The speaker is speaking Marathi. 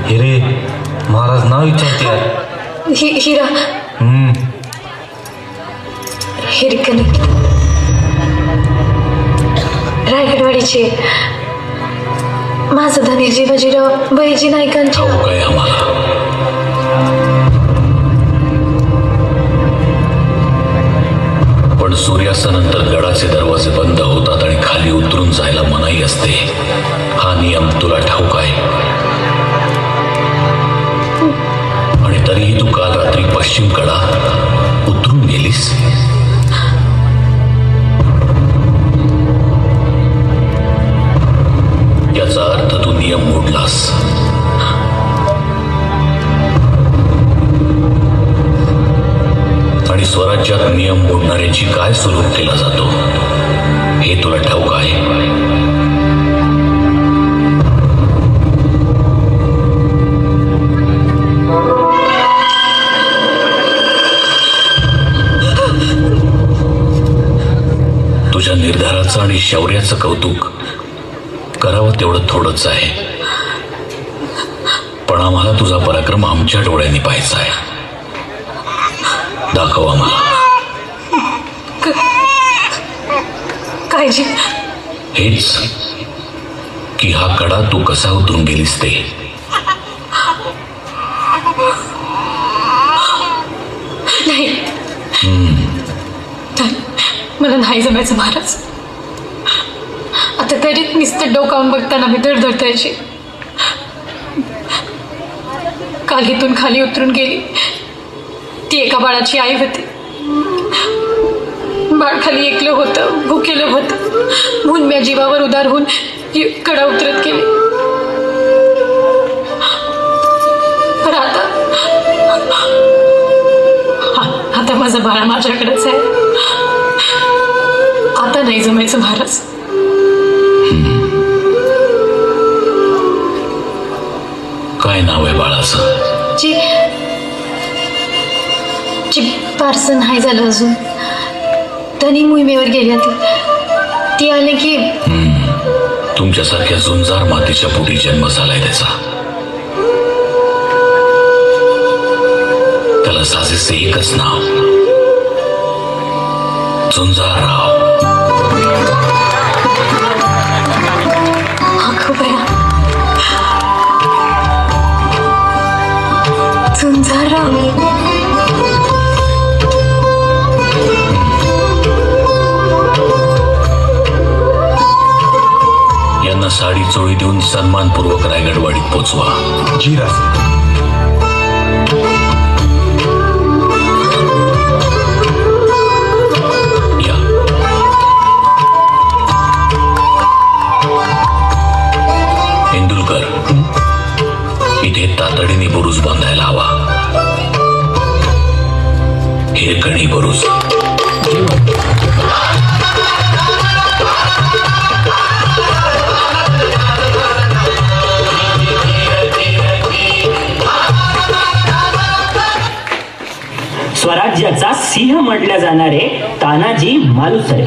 हिरे महाराज नाव विचारते. हिरा हिरकणी रायगडवाडीचे माझं धनीजी बाजीराव बहिजी नायकांच्या. काय आम्हाला पण सूर्यास्तानंतर गडाचे दरवाजे बंद होतात आणि खाली उतरून जायला मनाई असते. हा नियम तुला ठाऊक आहे. आणि तरीही तू काल रात्री पश्चिम कडा उतरून गेलीस. याचा अर्थ तू नियम मोडलास. आणि स्वराज्यात नियम मोडणाऱ्यांची काय सुलूक केला जातो हे तुला ठाऊक आहे. तुझ्या निर्धाराचं आणि शौर्याचं कौतुक करावं तेवढं थोडंच आहे. पण आम्हाला तुझा पराक्रम आमच्या डोळ्यांनी पाहायचा आहे. दाखव आम्हाला. काळजी हेच की हा कडा तू कसा उतरून गेलीस ते. नाही मला नाही जमायचं महाराज. आता तरी नुसतं डोकावून बघताना मी धडधडतायची. काल इथून खाली उतरून गेली ती एका बाळाची आई होती. बाळ खाली एकलं होतं, भुकेलं होतं म्हणून मी जीवावर उदार होऊन कडा उतरत गेली. पण आता माझं बाळ माझ्याकडेच आहे. आता नाही जमायचं महाराज. काय नाव आहे बाळाचं? पार्सन नाही झालं अजून. धनी मोहिमेवर गेल्या ती आले की. तुमच्यासारख्या झुंजार मातीच्या पोटी जन्म झालाय त्याचा. त्याला साजेसे एकच नाव, झुंजारराव. झुंजारराव यांना साडी चोळी देऊन सन्मानपूर्वक रायगडवाडीत पोचवा. जी राज. इंदुलकर, इथे तातडीने बुरुज बांधायला हवा. हिरकणी बुरुज. स्वराज्याचा सिंह म्हटले जाणारे तानाजी मालुसरे